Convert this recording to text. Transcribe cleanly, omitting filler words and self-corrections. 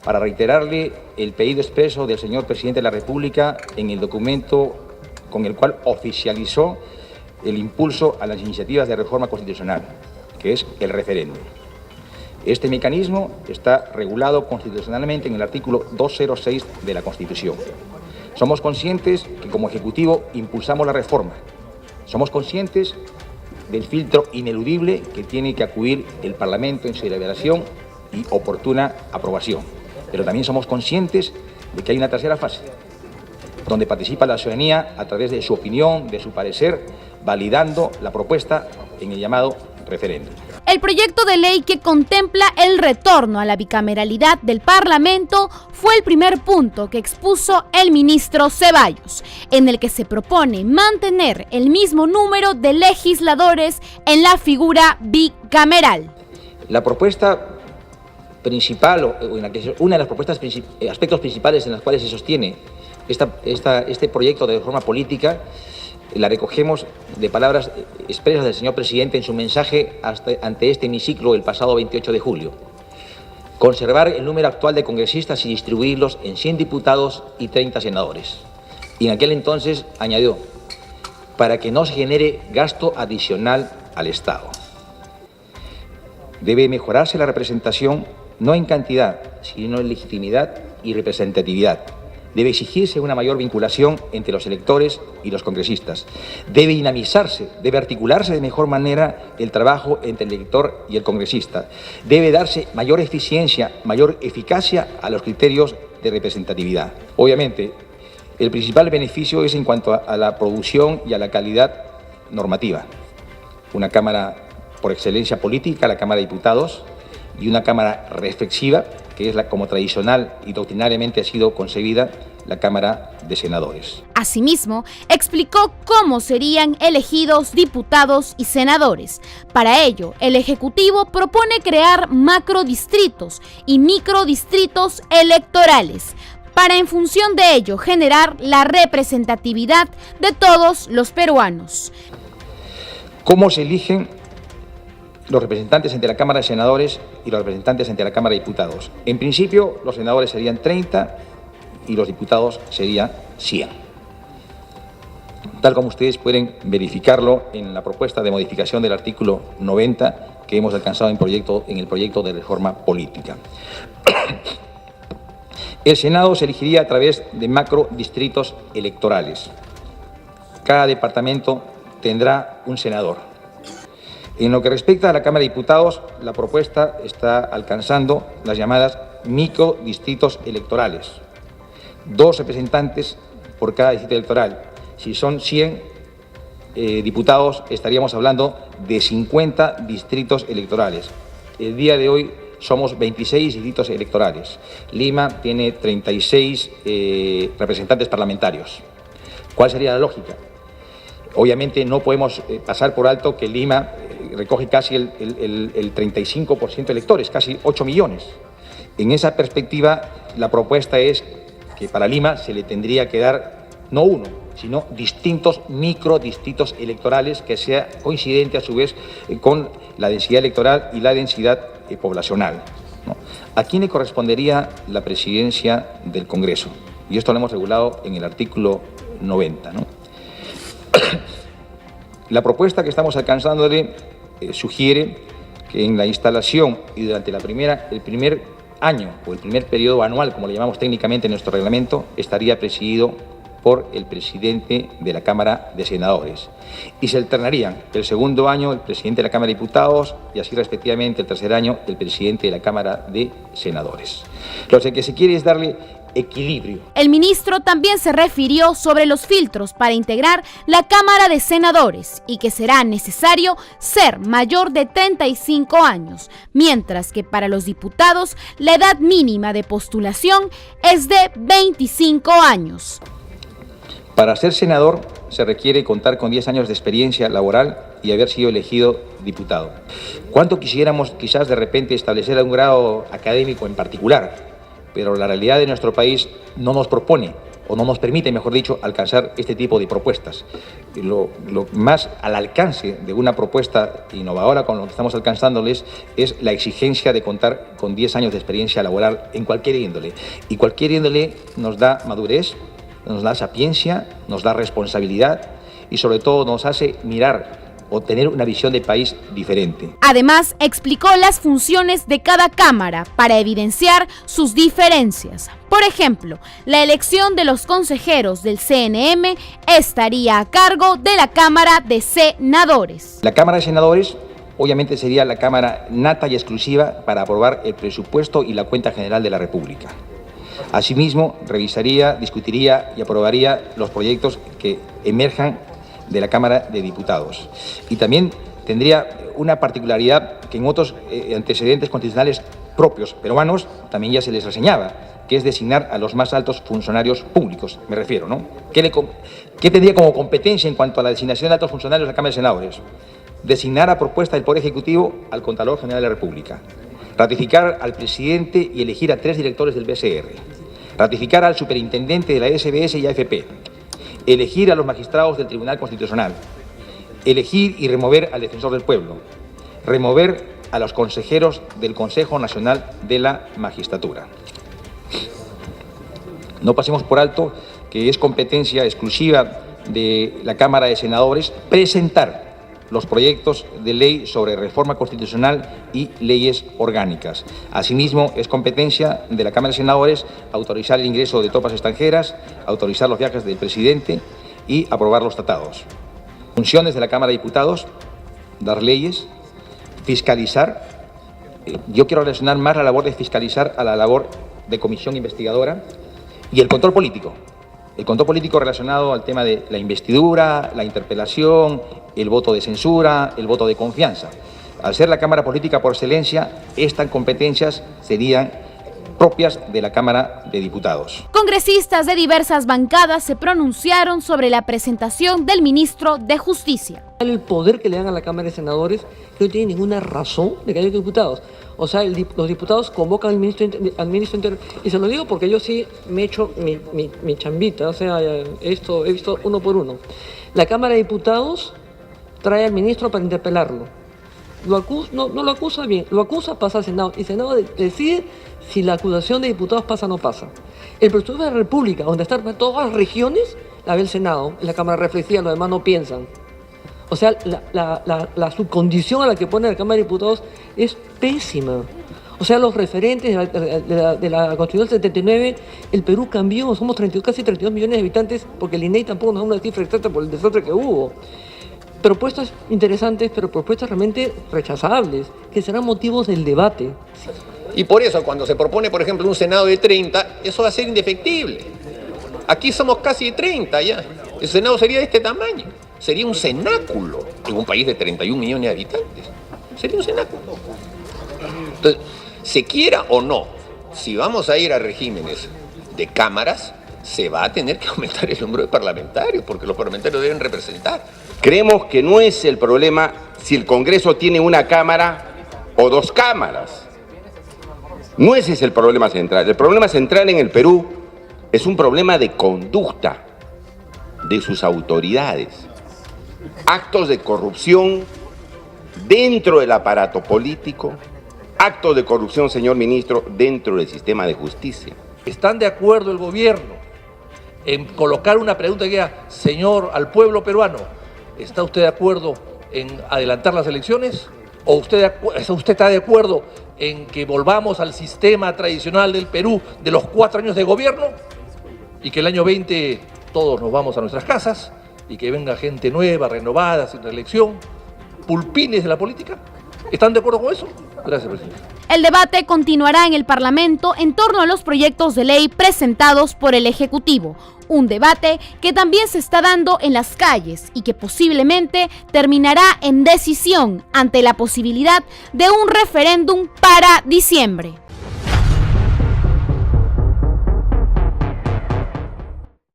para reiterarle el pedido expreso del señor presidente de la República en el documento con el cual oficializó el impulso a las iniciativas de reforma constitucional, que es el referéndum. Este mecanismo está regulado constitucionalmente en el artículo 206 de la Constitución. Somos conscientes que como Ejecutivo impulsamos la reforma. Somos conscientes del filtro ineludible que tiene que acudir el Parlamento en su deliberación y oportuna aprobación. Pero también somos conscientes de que hay una tercera fase, donde participa la ciudadanía a través de su opinión, de su parecer, validando la propuesta en el llamado referéndum. El proyecto de ley que contempla el retorno a la bicameralidad del Parlamento fue el primer punto que expuso el ministro Ceballos, en el que se propone mantener el mismo número de legisladores en la figura bicameral. La propuesta principal, una de los aspectos principales en los cuales se sostiene este proyecto de reforma política, la recogemos de palabras expresas del señor presidente en su mensaje ante este hemiciclo el pasado 28 de julio. Conservar el número actual de congresistas y distribuirlos en 100 diputados y 30 senadores. Y en aquel entonces añadió, para que no se genere gasto adicional al Estado. Debe mejorarse la representación no en cantidad, sino en legitimidad y representatividad. Debe exigirse una mayor vinculación entre los electores y los congresistas. Debe dinamizarse, debe articularse de mejor manera el trabajo entre el elector y el congresista. Debe darse mayor eficiencia, mayor eficacia a los criterios de representatividad. Obviamente, el principal beneficio es en cuanto a la producción y a la calidad normativa. Una Cámara por excelencia política, la Cámara de Diputados, y una Cámara reflexiva, que es como tradicional y doctrinariamente ha sido concebida, la Cámara de Senadores. Asimismo, explicó cómo serían elegidos diputados y senadores. Para ello, el Ejecutivo propone crear macrodistritos y microdistritos electorales, para en función de ello generar la representatividad de todos los peruanos. ¿Cómo se eligen los representantes ante la Cámara de Senadores y los representantes ante la Cámara de Diputados? En principio, los senadores serían 30 y los diputados serían 100. Tal como ustedes pueden verificarlo en la propuesta de modificación del artículo 90 que hemos alcanzado en el proyecto de reforma política. El Senado se elegiría a través de macrodistritos electorales. Cada departamento tendrá un senador. En lo que respecta a la Cámara de Diputados, la propuesta está alcanzando las llamadas microdistritos electorales. 2 representantes por cada distrito electoral. Si son 100 diputados, estaríamos hablando de 50 distritos electorales. El día de hoy somos 26 distritos electorales. Lima tiene 36 representantes parlamentarios. ¿Cuál sería la lógica? Obviamente no podemos pasar por alto que Lima recoge casi el 35% de electores, casi 8 millones. En esa perspectiva, la propuesta es que para Lima se le tendría que dar no uno, sino distintos microdistritos electorales que sea coincidente a su vez con la densidad electoral y la densidad poblacional, ¿no? ¿A quién le correspondería la presidencia del Congreso? Y esto lo hemos regulado en el artículo 90, ¿no? La propuesta que estamos alcanzándole sugiere que en la instalación y durante el primer año o el primer periodo anual, como le llamamos técnicamente en nuestro reglamento, estaría presidido por el presidente de la Cámara de Senadores. Y se alternarían el segundo año el presidente de la Cámara de Diputados y así respectivamente el tercer año el presidente de la Cámara de Senadores. Lo que se quiere es darle equilibrio. El ministro también se refirió sobre los filtros para integrar la Cámara de Senadores y que será necesario ser mayor de 35 años, mientras que para los diputados la edad mínima de postulación es de 25 años. Para ser senador se requiere contar con 10 años de experiencia laboral y haber sido elegido diputado. ¿Cuánto quisiéramos quizás de repente establecer un grado académico en particular? Pero la realidad de nuestro país no nos propone o no nos permite, mejor dicho, alcanzar este tipo de propuestas. Lo más al alcance de una propuesta innovadora con lo que estamos alcanzándoles es la exigencia de contar con 10 años de experiencia laboral en cualquier índole. Y cualquier índole nos da madurez, nos da sapiencia, nos da responsabilidad y sobre todo nos hace mirar o tener una visión de país diferente. Además, explicó las funciones de cada cámara para evidenciar sus diferencias. Por ejemplo, la elección de los consejeros del CNM estaría a cargo de la Cámara de Senadores. La Cámara de Senadores obviamente sería la Cámara nata y exclusiva para aprobar el presupuesto y la cuenta general de la República. Asimismo, revisaría, discutiría y aprobaría los proyectos que emerjan de la Cámara de Diputados. Y también tendría una particularidad que en otros antecedentes constitucionales propios peruanos también ya se les reseñaba, que es designar a los más altos funcionarios públicos, me refiero, ¿no? ¿Qué tendría como competencia en cuanto a la designación de altos funcionarios de la Cámara de Senadores? Designar a propuesta del Poder Ejecutivo al Contralor General de la República, ratificar al presidente y elegir a 3 directores del BCR, ratificar al superintendente de la SBS y AFP, elegir a los magistrados del Tribunal Constitucional, elegir y remover al defensor del pueblo, remover a los consejeros del Consejo Nacional de la Magistratura. No pasemos por alto que es competencia exclusiva de la Cámara de Senadores presentar los proyectos de ley sobre reforma constitucional y leyes orgánicas. Asimismo, es competencia de la Cámara de Senadores autorizar el ingreso de tropas extranjeras, autorizar los viajes del presidente y aprobar los tratados. Funciones de la Cámara de Diputados: dar leyes, fiscalizar. Yo quiero relacionar más la labor de fiscalizar a la labor de comisión investigadora y el control político. El control político relacionado al tema de la investidura, la interpelación, el voto de censura, el voto de confianza. Al ser la Cámara política por excelencia, estas competencias serían propias de la Cámara de Diputados. Congresistas de diversas bancadas se pronunciaron sobre la presentación del ministro de Justicia. El poder que le dan a la Cámara de Senadores, que no tiene ninguna razón de que haya diputados. O sea, los diputados convocan al ministro interior, y se lo digo porque yo sí me he hecho mi chambita, o sea, esto he visto uno por uno. La Cámara de Diputados trae al ministro para interpelarlo. No lo acusa bien, lo acusa, pasa al Senado, y el Senado decide si la acusación de diputados pasa o no pasa. El presupuesto de la República, donde están todas las regiones, la ve el Senado, en la Cámara reflexiva, los demás no piensan. O sea, la subcondición a la que pone la Cámara de Diputados es pésima. O sea, los referentes de la Constitución del 79, el Perú cambió, somos casi 32 millones de habitantes, porque el INEI tampoco nos da una cifra exacta por el desastre que hubo. Propuestas interesantes, pero propuestas realmente rechazables, que serán motivos del debate. Y por eso, cuando se propone, por ejemplo, un Senado de 30, eso va a ser indefectible. Aquí somos casi 30 ya. El Senado sería de este tamaño. Sería un cenáculo en un país de 31 millones de habitantes. Sería un cenáculo. Entonces, se quiera o no, si vamos a ir a regímenes de cámaras, se va a tener que aumentar el número de parlamentarios, porque los parlamentarios deben representar. Creemos que no es el problema si el Congreso tiene una cámara o 2 cámaras. No ese es el problema central. El problema central en el Perú es un problema de conducta de sus autoridades. Actos de corrupción dentro del aparato político, actos de corrupción, señor ministro, dentro del sistema de justicia. ¿Están de acuerdo el gobierno en colocar una pregunta que diga, señor, al pueblo peruano, ¿está usted de acuerdo en adelantar las elecciones? ¿O usted está de acuerdo en que volvamos al sistema tradicional del Perú de los 4 años de gobierno y que el año 20 todos nos vamos a nuestras casas y que venga gente nueva, renovada, sin reelección, pulpines de la política? ¿Están de acuerdo con eso? Gracias, presidente. El debate continuará en el Parlamento en torno a los proyectos de ley presentados por el Ejecutivo. Un debate que también se está dando en las calles y que posiblemente terminará en decisión ante la posibilidad de un referéndum para diciembre.